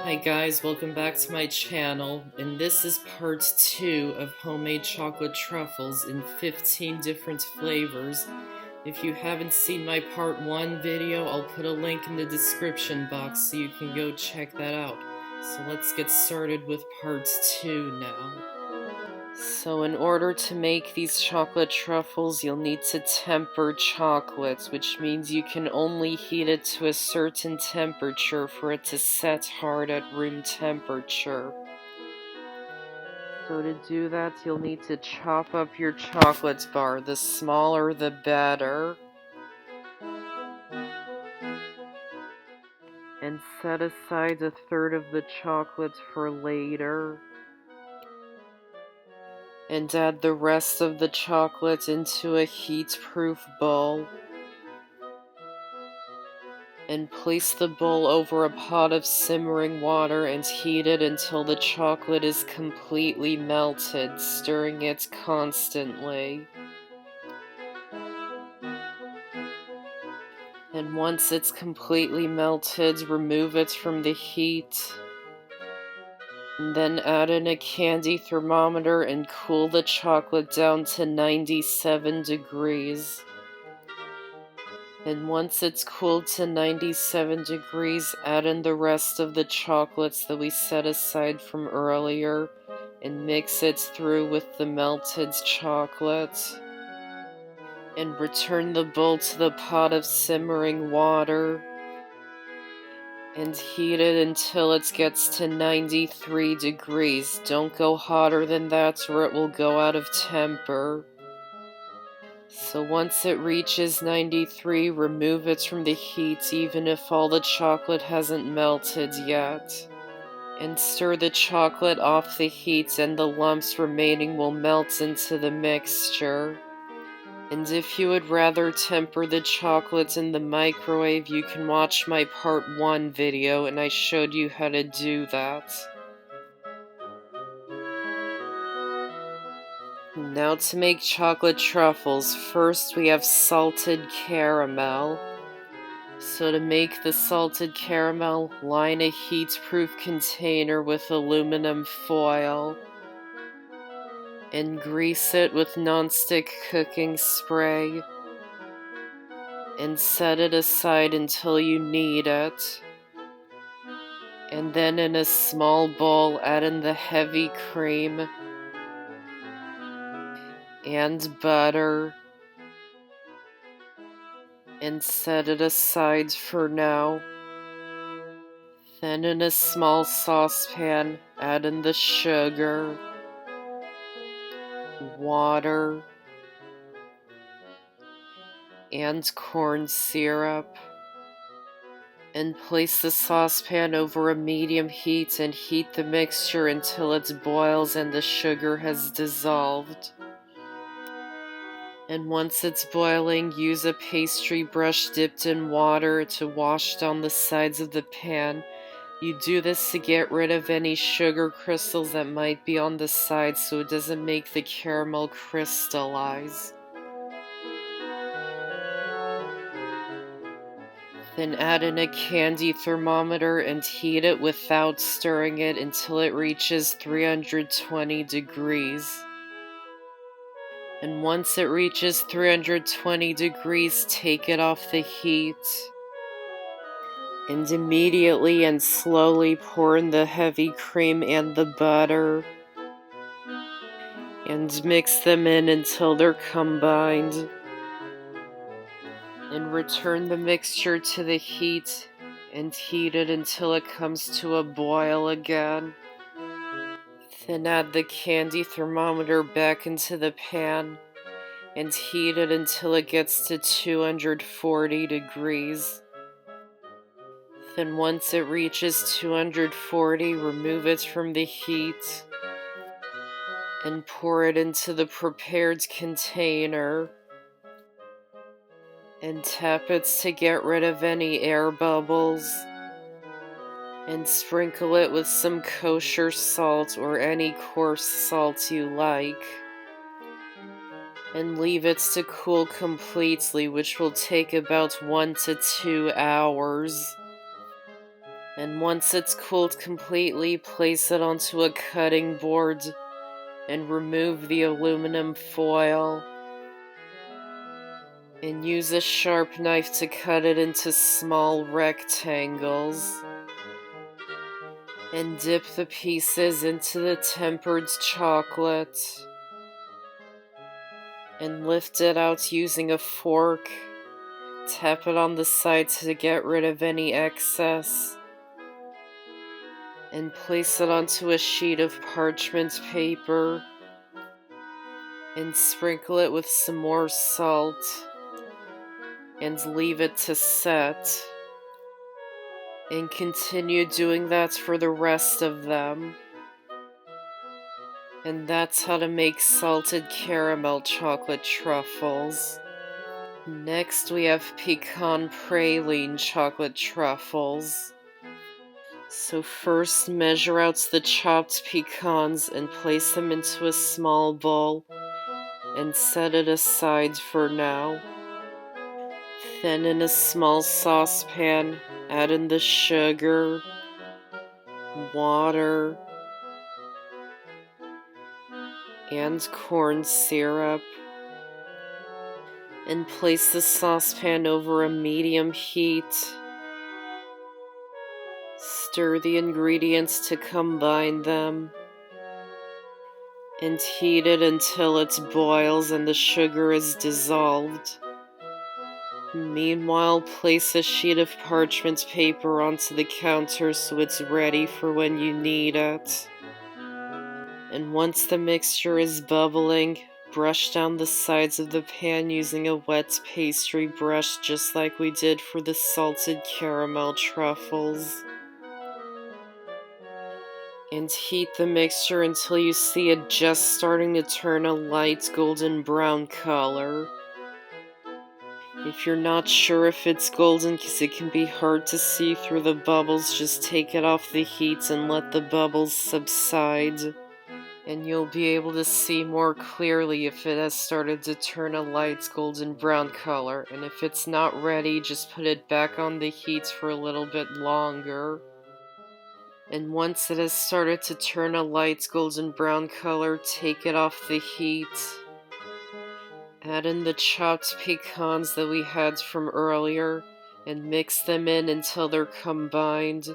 Hi guys, welcome back to my channel, and this is part 2 of Homemade Chocolate Truffles in 15 different flavors. If you haven't seen my part 1 video, I'll put a link in the description box so you can go check that out. So let's get started with part 2 now. So in order to make these chocolate truffles, you'll need to temper chocolate, which means you can only heat it to a certain temperature for it to set hard at room temperature. So to do that, you'll need to chop up your chocolate bar. The smaller the better. And set aside a third of the chocolate for later. And add the rest of the chocolate into a heat-proof bowl. And place the bowl over a pot of simmering water and heat it until the chocolate is completely melted, stirring it constantly. And once it's completely melted, remove it from the heat. And then add in a candy thermometer and cool the chocolate down to 97 degrees. And once it's cooled to 97 degrees, add in the rest of the chocolates that we set aside from earlier and mix it through with the melted chocolate. And return the bowl to the pot of simmering water. And heat it until it gets to 93 degrees. Don't go hotter than that or it will go out of temper. So once it reaches 93, remove it from the heat even if all the chocolate hasn't melted yet. And stir the chocolate off the heat and the lumps remaining will melt into the mixture. And if you would rather temper the chocolate in the microwave, you can watch my part 1 video and I showed you how to do that. Now to make chocolate truffles, first we have salted caramel. So to make the salted caramel, line a heat-proof container with aluminum foil. And grease it with nonstick cooking spray. And set it aside until you need it. And then in a small bowl, add in the heavy cream and butter. And set it aside for now. Then in a small saucepan, add in the sugar, water, and corn syrup. And place the saucepan over a medium heat and heat the mixture until it boils and the sugar has dissolved. And once it's boiling, use a pastry brush dipped in water to wash down the sides of the pan. You do this to get rid of any sugar crystals that might be on the sides so it doesn't make the caramel crystallize. Then add in a candy thermometer and heat it without stirring it until it reaches 320 degrees. And once it reaches 320 degrees, take it off the heat. And immediately and slowly pour in the heavy cream and the butter. And mix them in until they're combined. And return the mixture to the heat and heat it until it comes to a boil again. Then add the candy thermometer back into the pan and heat it until it gets to 240 degrees. Then once it reaches 240, remove it from the heat and pour it into the prepared container. And tap it to get rid of any air bubbles. And sprinkle it with some kosher salt or any coarse salt you like. And leave it to cool completely, which will take about 1 to 2 hours. And once it's cooled completely, place it onto a cutting board and remove the aluminum foil. And use a sharp knife to cut it into small rectangles. And dip the pieces into the tempered chocolate. And lift it out using a fork. Tap it on the sides to get rid of any excess. And place it onto a sheet of parchment paper. And sprinkle it with some more salt. And leave it to set. And continue doing that for the rest of them. And that's how to make salted caramel chocolate truffles. Next we have Pecan Praline chocolate truffles. So first measure out the chopped pecans and place them into a small bowl and set it aside for now. Then in a small saucepan, add in the sugar, water, and corn syrup, and place the saucepan over a medium heat. Stir the ingredients to combine them, and heat it until it boils and the sugar is dissolved. Meanwhile, place a sheet of parchment paper onto the counter so it's ready for when you need it. And once the mixture is bubbling, brush down the sides of the pan using a wet pastry brush just like we did for the salted caramel truffles. And heat the mixture until you see it just starting to turn a light golden brown color. If you're not sure if it's golden because it can be hard to see through the bubbles, just take it off the heat and let the bubbles subside. And you'll be able to see more clearly if it has started to turn a light golden brown color. And if it's not ready, just put it back on the heat for a little bit longer. And once it has started to turn a light golden brown color, take it off the heat. Add in the chopped pecans that we had from earlier and mix them in until they're combined.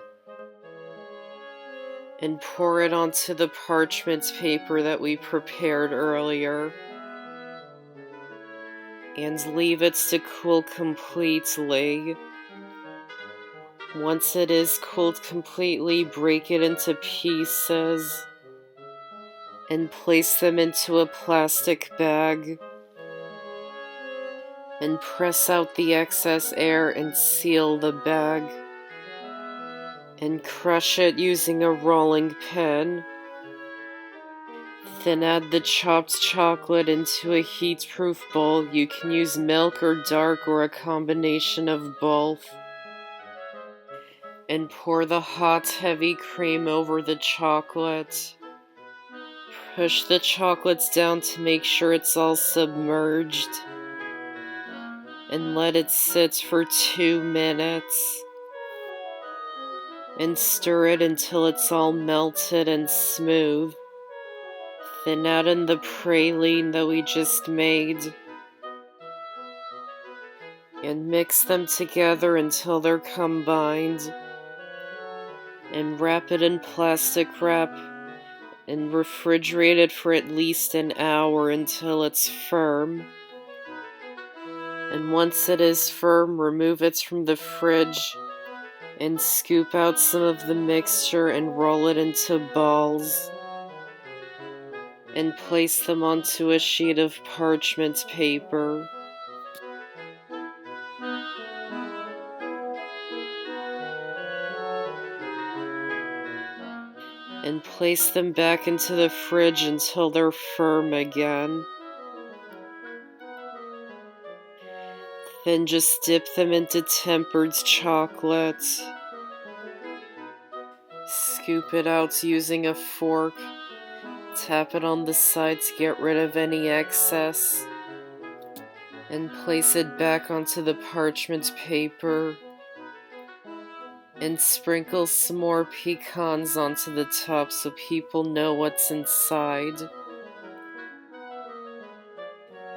And pour it onto the parchment paper that we prepared earlier. And leave it to cool completely. Once it is cooled completely, break it into pieces and place them into a plastic bag. And press out the excess air and seal the bag. And crush it using a rolling pin. Then add the chopped chocolate into a heat-proof bowl. You can use milk or dark or a combination of both. And pour the hot, heavy cream over the chocolate. Push the chocolates down to make sure it's all submerged. And let it sit for 2 minutes. And stir it until it's all melted and smooth. Then add in the praline that we just made. And mix them together until they're combined. And wrap it in plastic wrap and refrigerate it for at least an hour until it's firm. And once it is firm, remove it from the fridge and scoop out some of the mixture and roll it into balls. And place them onto a sheet of parchment paper. And place them back into the fridge until they're firm again. Then just dip them into tempered chocolate. Scoop it out using a fork. Tap it on the side to get rid of any excess. And place it back onto the parchment paper. And sprinkle some more pecans onto the top so people know what's inside.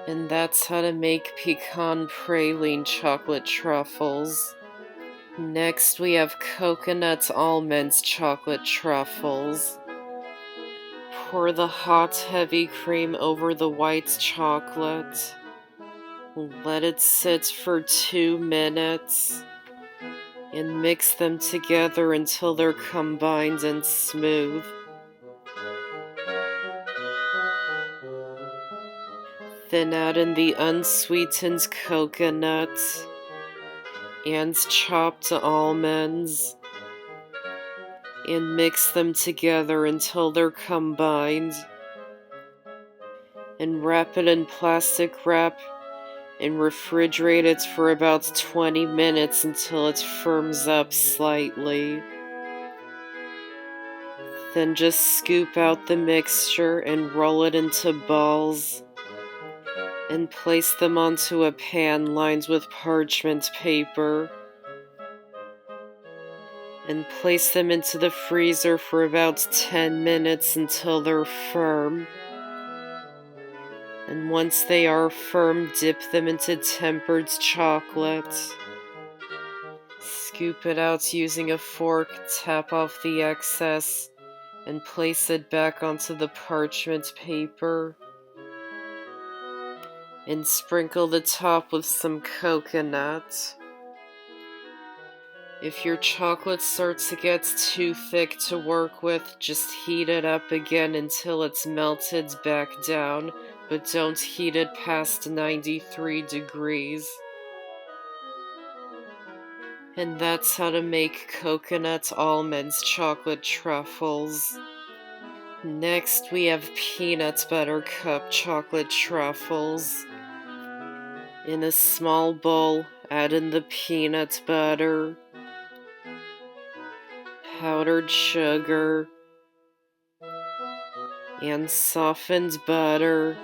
And that's how to make pecan praline chocolate truffles. Next we have coconut almonds chocolate truffles. Pour the hot heavy cream over the white chocolate. Let it sit for 2 minutes. And mix them together until they're combined and smooth. Then add in the unsweetened coconut and chopped almonds and mix them together until they're combined. And wrap it in plastic wrap and refrigerate it for about 20 minutes until it firms up slightly. Then just scoop out the mixture and roll it into balls and place them onto a pan lined with parchment paper. And place them into the freezer for about 10 minutes until they're firm. And once they are firm, dip them into tempered chocolate. Scoop it out using a fork, tap off the excess, and place it back onto the parchment paper. And sprinkle the top with some coconut. If your chocolate starts to get too thick to work with, just heat it up again until it's melted back down, but don't heat it past 93 degrees. And that's how to make coconut almonds chocolate truffles. Next we have peanut butter cup chocolate truffles. In a small bowl, add in the peanut butter, powdered sugar, and softened butter,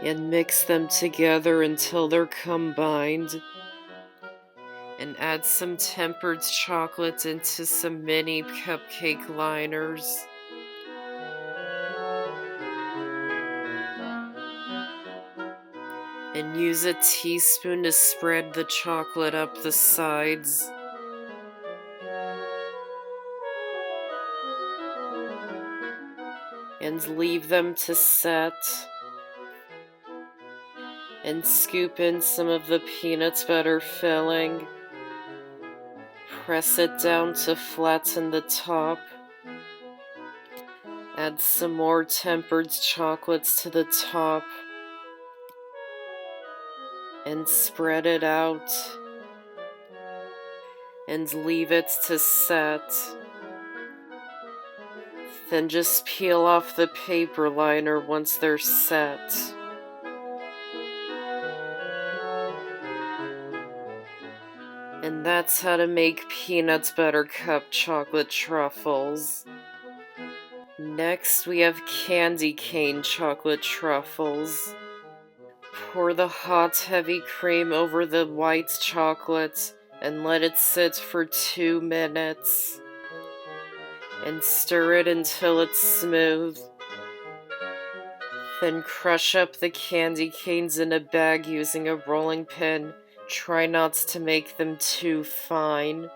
and mix them together until they're combined. And add some tempered chocolate into some mini cupcake liners. And use a teaspoon to spread the chocolate up the sides. And leave them to set. And scoop in some of the peanut butter filling. Press it down to flatten the top. Add some more tempered chocolates to the top. And spread it out. And leave it to set. Then just peel off the paper liner once they're set. And that's how to make peanut butter cup chocolate truffles. Next we have candy cane chocolate truffles. Pour the hot heavy cream over the white chocolate and let it sit for 2 minutes. And stir it until it's smooth. Then crush up the candy canes in a bag using a rolling pin. Try not to make them too fine.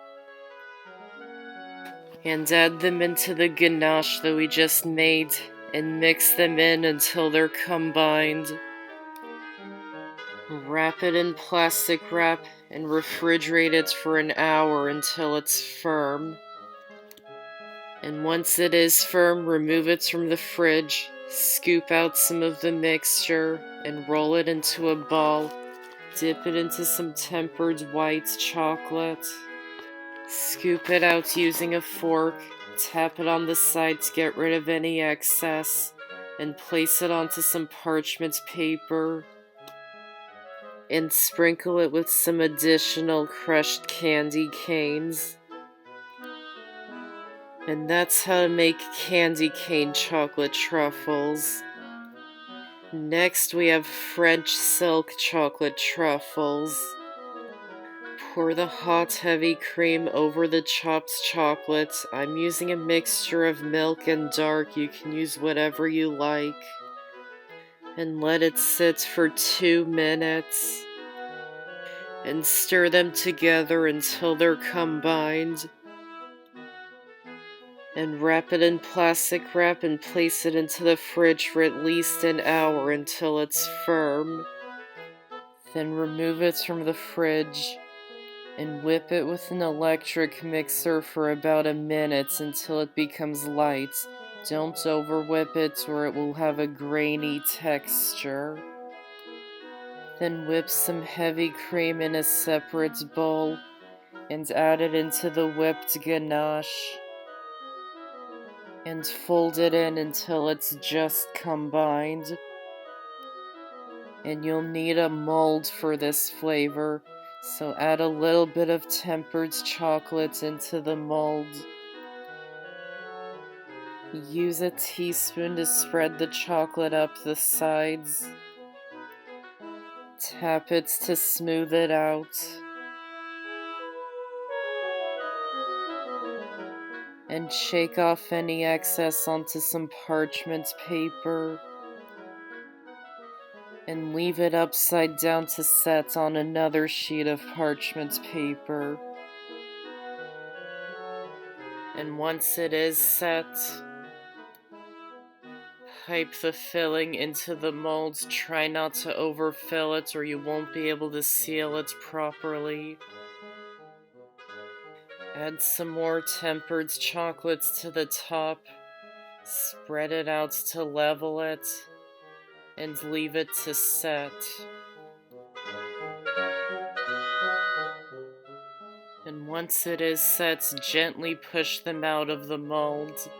And add them into the ganache that we just made and mix them in until they're combined. Wrap it in plastic wrap and refrigerate it for an hour until it's firm. And once it is firm, remove it from the fridge, scoop out some of the mixture, and roll it into a ball. Dip it into some tempered white chocolate. Scoop it out using a fork, tap it on the side to get rid of any excess, and place it onto some parchment paper. And sprinkle it with some additional crushed candy canes. And that's how to make candy cane chocolate truffles. Next we have French silk chocolate truffles. Pour the hot, heavy cream over the chopped chocolate. I'm using a mixture of milk and dark. You can use whatever you like. And let it sit for 2 minutes. And stir them together until they're combined. And wrap it in plastic wrap and place it into the fridge for at least an hour until it's firm. Then remove it from the fridge and whip it with an electric mixer for about a minute until it becomes light. Don't over whip it or it will have a grainy texture. Then whip some heavy cream in a separate bowl and add it into the whipped ganache. And fold it in until it's just combined. And you'll need a mold for this flavor, so add a little bit of tempered chocolate into the mold. Use a teaspoon to spread the chocolate up the sides. Tap it to smooth it out. And shake off any excess onto some parchment paper. And leave it upside down to set on another sheet of parchment paper. And once it is set, pipe the filling into the mold. Try not to overfill it or you won't be able to seal it properly. Add some more tempered chocolates to the top. Spread it out to level it. And leave it to set. And once it is set, gently push them out of the mold.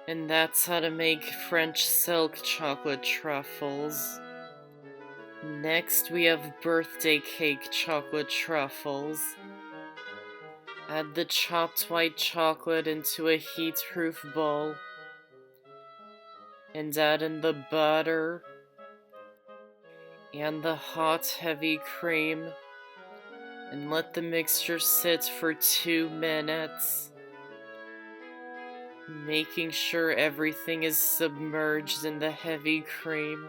And that's how to make French silk chocolate truffles. Next we have birthday cake chocolate truffles. Add the chopped white chocolate into a heat-proof bowl. And add in the butter and the hot heavy cream. And let the mixture sit for 2 minutes. Making sure everything is submerged in the heavy cream.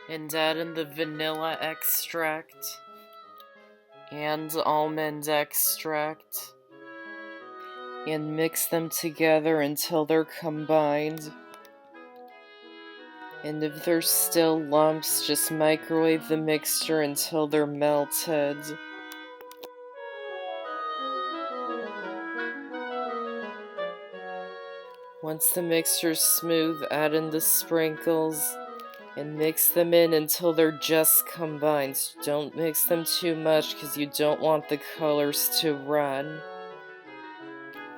And add in the vanilla extract and almond extract. And mix them together until they're combined. And if there's still lumps, just microwave the mixture until they're melted. Once the mixture's smooth, add in the sprinkles and mix them in until they're just combined. Don't mix them too much because you don't want the colors to run.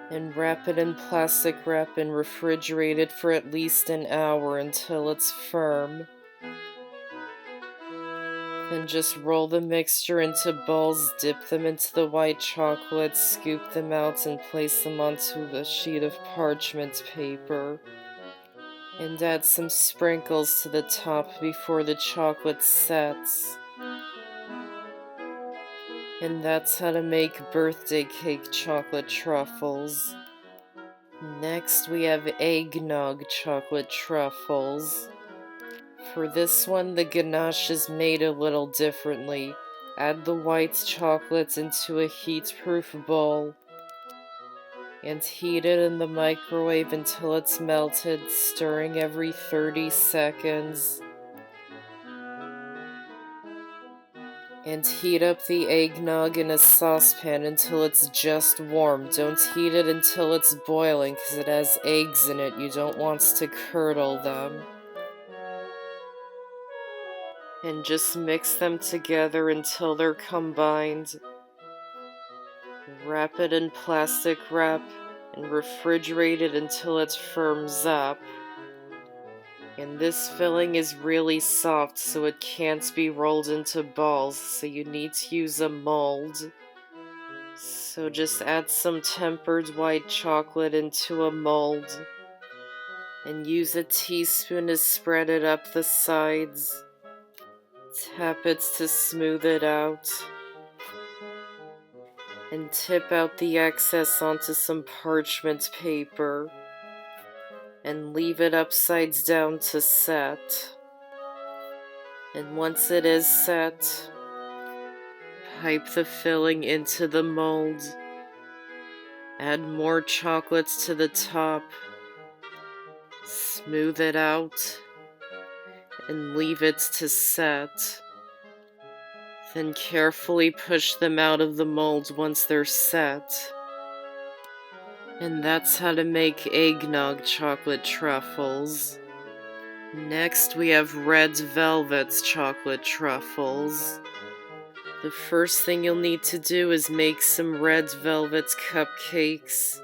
And wrap it in plastic wrap and refrigerate it for at least an hour until it's firm. Then just roll the mixture into balls, dip them into the white chocolate, scoop them out and place them onto a sheet of parchment paper. And add some sprinkles to the top before the chocolate sets. And that's how to make birthday cake chocolate truffles. Next we have eggnog chocolate truffles. For this one, the ganache is made a little differently. Add the white chocolate into a heat-proof bowl and heat it in the microwave until it's melted, stirring every 30 seconds. And heat up the eggnog in a saucepan until it's just warm. Don't heat it until it's boiling because it has eggs in it. You don't want to curdle them. And just mix them together until they're combined. Wrap it in plastic wrap and refrigerate it until it firms up. And this filling is really soft, so it can't be rolled into balls, so you need to use a mold. So just add some tempered white chocolate into a mold and use a teaspoon to spread it up the sides. Tap it to smooth it out. And tip out the excess onto some parchment paper. And leave it upside down to set. And once it is set, pipe the filling into the mold. Add more chocolates to the top. Smooth it out. And leave it to set. Then carefully push them out of the mold once they're set. And that's how to make Eggnog Chocolate Truffles. Next we have Red Velvet's Chocolate Truffles. The first thing you'll need to do is make some Red Velvet's cupcakes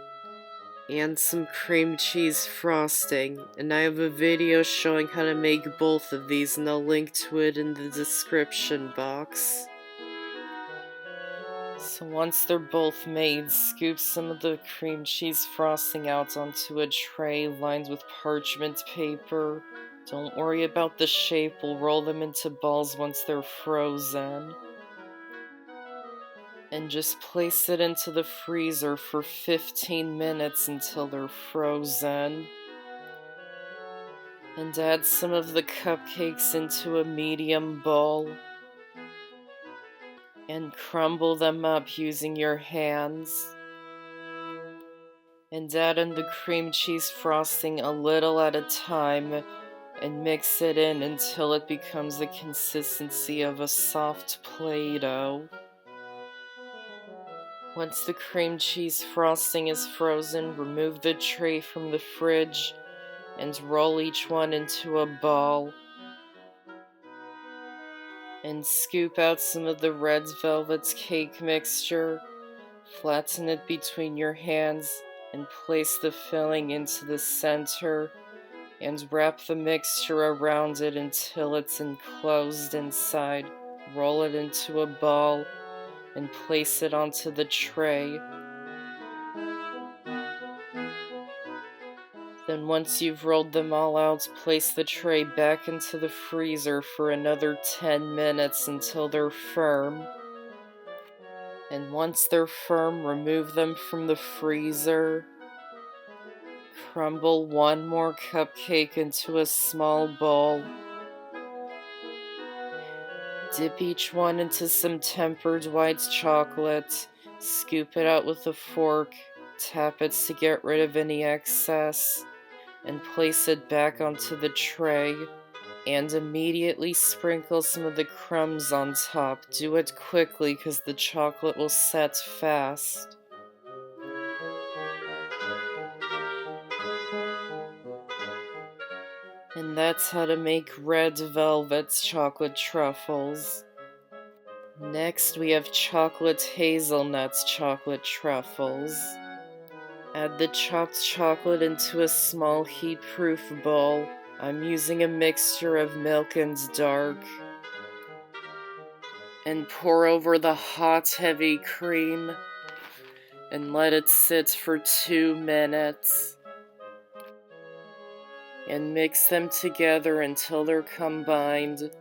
and some cream cheese frosting. And I have a video showing how to make both of these, and I'll link to it in the description box. So once they're both made, scoop some of the cream cheese frosting out onto a tray lined with parchment paper. Don't worry about the shape, we'll roll them into balls once they're frozen. And just place it into the freezer for 15 minutes until they're frozen. And add some of the cupcakes into a medium bowl. And crumble them up using your hands. And add in the cream cheese frosting a little at a time and mix it in until it becomes the consistency of a soft Play-Doh. Once the cream cheese frosting is frozen, remove the tray from the fridge and roll each one into a ball. And scoop out some of the Red Velvet's cake mixture, flatten it between your hands, and place the filling into the center, and wrap the mixture around it until it's enclosed inside. Roll it into a ball, and place it onto the tray. Then once you've rolled them all out, place the tray back into the freezer for another 10 minutes until they're firm. And once they're firm, remove them from the freezer. Crumble one more cupcake into a small bowl. Dip each one into some tempered white chocolate. Scoop it out with a fork. Tap it to get rid of any excess. And place it back onto the tray, and immediately sprinkle some of the crumbs on top. Do it quickly because the chocolate will set fast. And that's how to make Red Velvet's Chocolate Truffles. Next we have Hazelnut's Chocolate Truffles. Add the chopped chocolate into a small heat-proof bowl. I'm using a mixture of milk and dark. And pour over the hot, heavy cream and let it sit for 2 minutes. And mix them together until they're combined.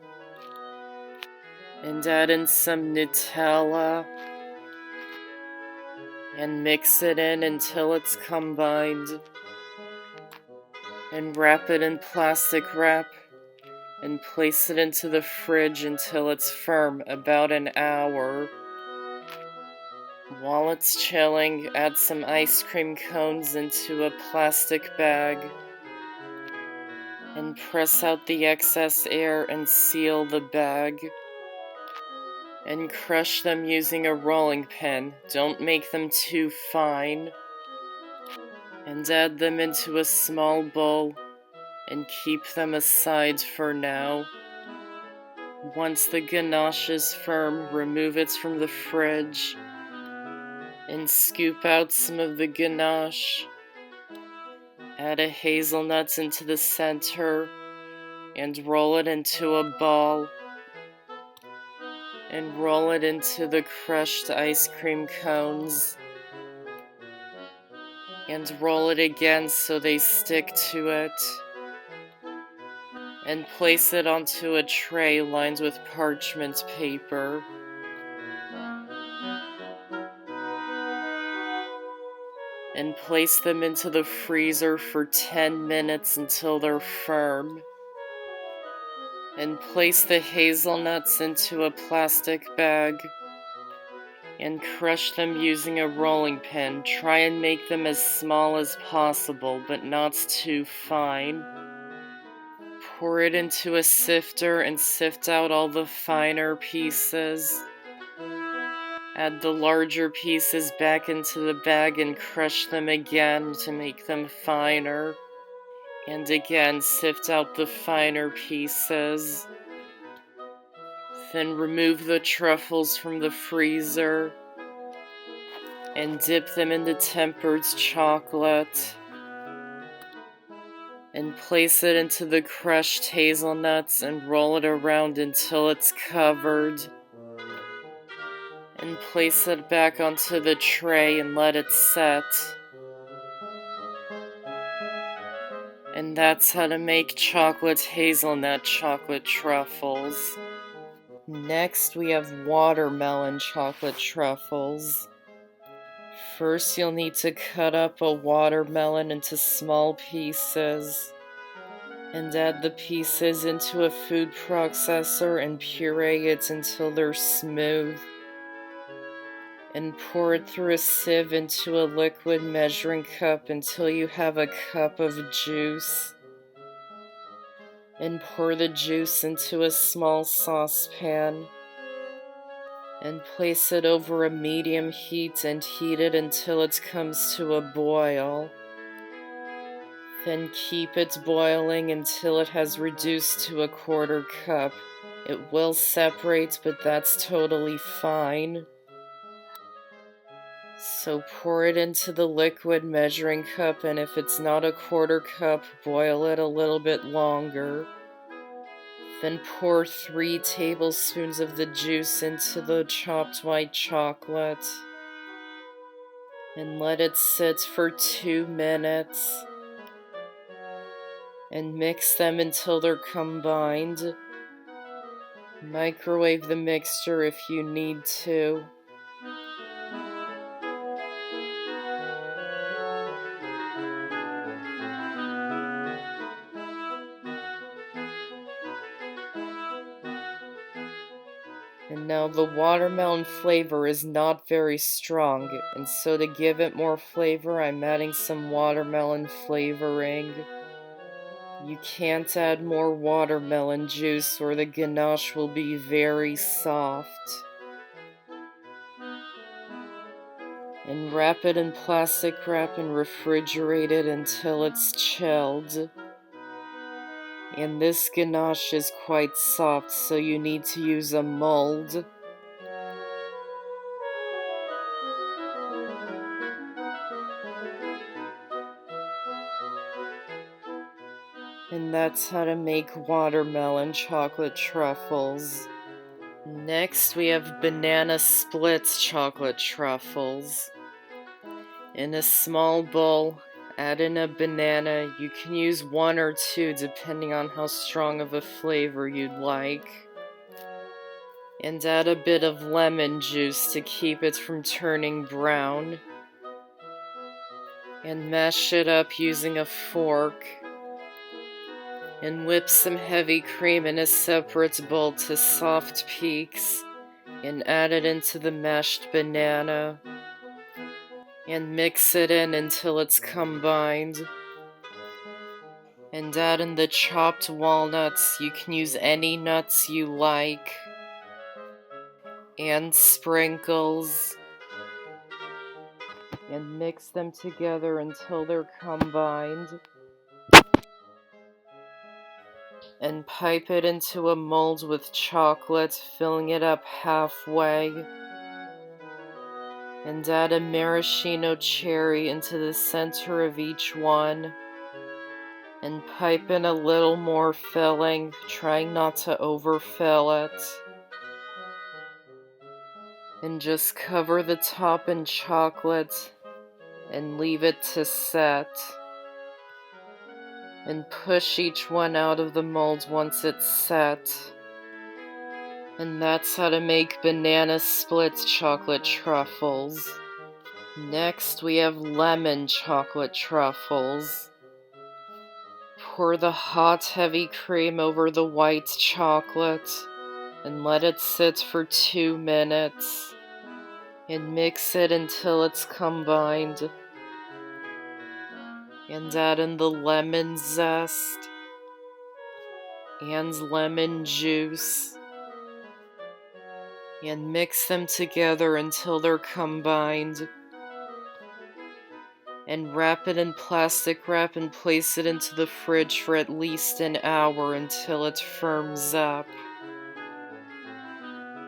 And add in some Nutella. And mix it in until it's combined. And wrap it in plastic wrap. And place it into the fridge until it's firm, about an hour. While it's chilling, add some ice cream cones into a plastic bag. And press out the excess air and seal the bag. And crush them using a rolling pin. Don't make them too fine. And add them into a small bowl and keep them aside for now. Once the ganache is firm, remove it from the fridge and scoop out some of the ganache. Add a hazelnut into the center and roll it into a ball. And roll it into the crushed ice cream cones. And roll it again so they stick to it. and place it onto a tray lined with parchment paper. And place them into the freezer for 10 minutes until they're firm. And place the hazelnuts into a plastic bag and crush them using a rolling pin. Try and make them as small as possible, but not too fine. Pour it into a sifter and sift out all the finer pieces. Add the larger pieces back into the bag and crush them again to make them finer. And again, sift out the finer pieces. Then remove the truffles from the freezer and dip them into tempered chocolate. And place it into the crushed hazelnuts and roll it around until it's covered. And place it back onto the tray and let it set. And that's how to make hazelnut chocolate truffles. Next, we have watermelon chocolate truffles. First, you'll need to cut up a watermelon into small pieces and add the pieces into a food processor and puree it until they're smooth. And pour it through a sieve into a liquid measuring cup until you have a cup of juice. And pour the juice into a small saucepan and place it over a medium heat and heat it until it comes to a boil. Then keep it boiling until it has reduced to a quarter cup. It will separate, but that's totally fine. So pour it into the liquid measuring cup, and if it's not a quarter cup, boil it a little bit longer. Then pour 3 tablespoons of the juice into the chopped white chocolate and let it sit for 2 minutes. And mix them until they're combined. Microwave the mixture if you need to. And now the watermelon flavor is not very strong, and so to give it more flavor, I'm adding some watermelon flavoring. You can't add more watermelon juice or the ganache will be very soft. And wrap it in plastic wrap and refrigerate it until it's chilled. And this ganache is quite soft, so you need to use a mold. And that's how to make watermelon chocolate truffles. Next, we have banana splits chocolate truffles. In a small bowl, add in a banana. You can use 1 or 2 depending on how strong of a flavor you'd like. And add a bit of lemon juice to keep it from turning brown. And mash it up using a fork. And whip some heavy cream in a separate bowl to soft peaks, and add it into the mashed banana, and mix it in until it's combined. And add in the chopped walnuts. You can use any nuts you like, and sprinkles, and mix them together until they're combined. And pipe it into a mold with chocolate, filling it up halfway. And add a maraschino cherry into the center of each one. And pipe in a little more filling, trying not to overfill it. And just cover the top in chocolate and leave it to set. and push each one out of the mold once it's set. And that's how to make banana split chocolate truffles. Next, we have lemon chocolate truffles. Pour the hot, heavy cream over the white chocolate and let it sit for 2 minutes. And mix it until it's combined. And add in the lemon zest and lemon juice. And mix them together until they're combined. And wrap it in plastic wrap and place it into the fridge for at least an hour until it firms up.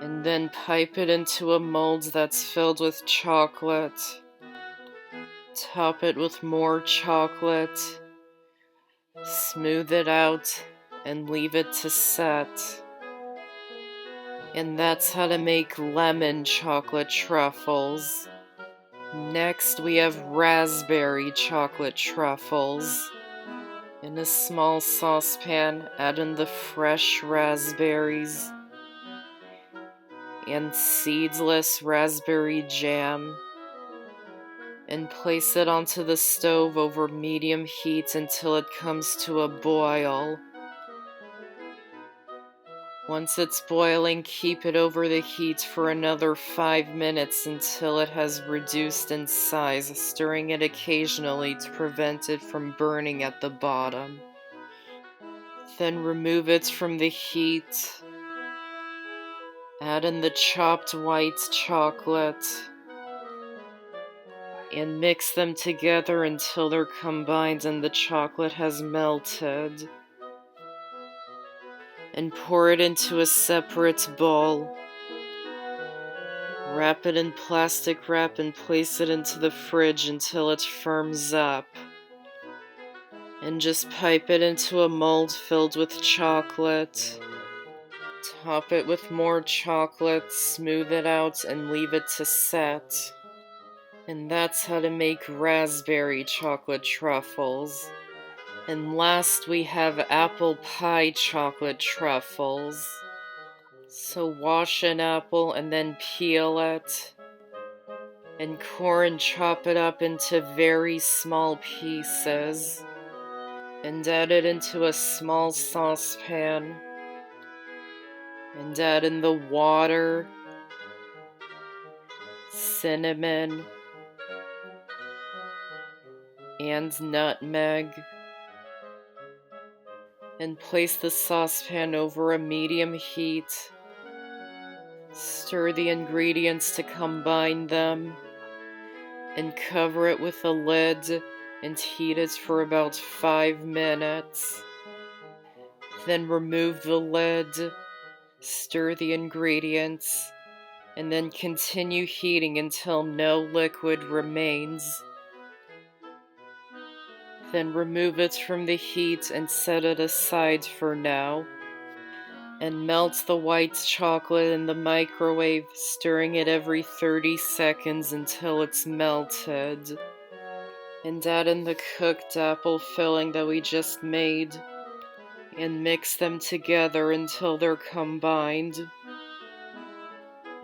And then pipe it into a mold that's filled with chocolate. Top it with more chocolate. Smooth it out and leave it to set. And that's how to make lemon chocolate truffles. Next, we have raspberry chocolate truffles. In a small saucepan, add in the fresh raspberries and seedless raspberry jam, and place it onto the stove over medium heat until it comes to a boil. Once it's boiling, keep it over the heat for another 5 minutes until it has reduced in size, stirring it occasionally to prevent it from burning at the bottom. Then remove it from the heat. Add in the chopped white chocolate and mix them together until they're combined and the chocolate has melted. And pour it into a separate bowl. Wrap it in plastic wrap and place it into the fridge until it firms up. And just pipe it into a mold filled with chocolate. Top it with more chocolate, smooth it out, and leave it to set. And that's how to make raspberry chocolate truffles. And last we have apple pie chocolate truffles. So wash an apple and then peel it. And core and chop it up into very small pieces. And add it into a small saucepan. And add in the water, cinnamon, and nutmeg. And place the saucepan over a medium heat. Stir the ingredients to combine them. And cover it with a lid and heat it for about 5 minutes. Then remove the lid, stir the ingredients, and then continue heating until no liquid remains. Then remove it from the heat and set it aside for now. And melt the white chocolate in the microwave, stirring it every 30 seconds until it's melted. And add in the cooked apple filling that we just made. And mix them together until they're combined.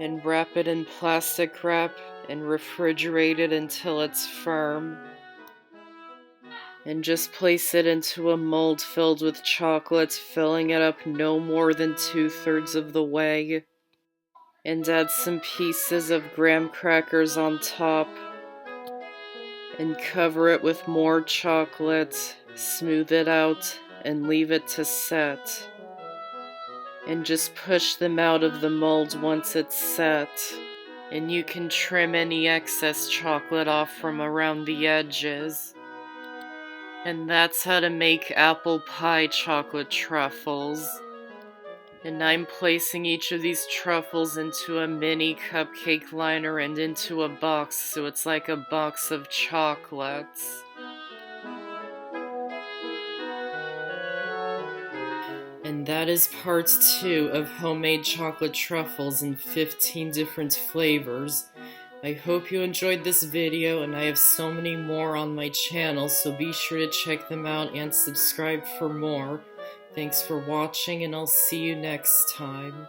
And wrap it in plastic wrap and refrigerate it until it's firm. And just place it into a mold filled with chocolate, filling it up no more than 2/3 of the way. And add some pieces of graham crackers on top. And cover it with more chocolate, smooth it out, and leave it to set. And just push them out of the mold once it's set. And you can trim any excess chocolate off from around the edges. And that's how to make apple pie chocolate truffles. And I'm placing each of these truffles into a mini cupcake liner and into a box, so it's like a box of chocolates. And that is part 2 of homemade chocolate truffles in 15 different flavors. I hope you enjoyed this video, and I have so many more on my channel, so be sure to check them out and subscribe for more. Thanks for watching, and I'll see you next time.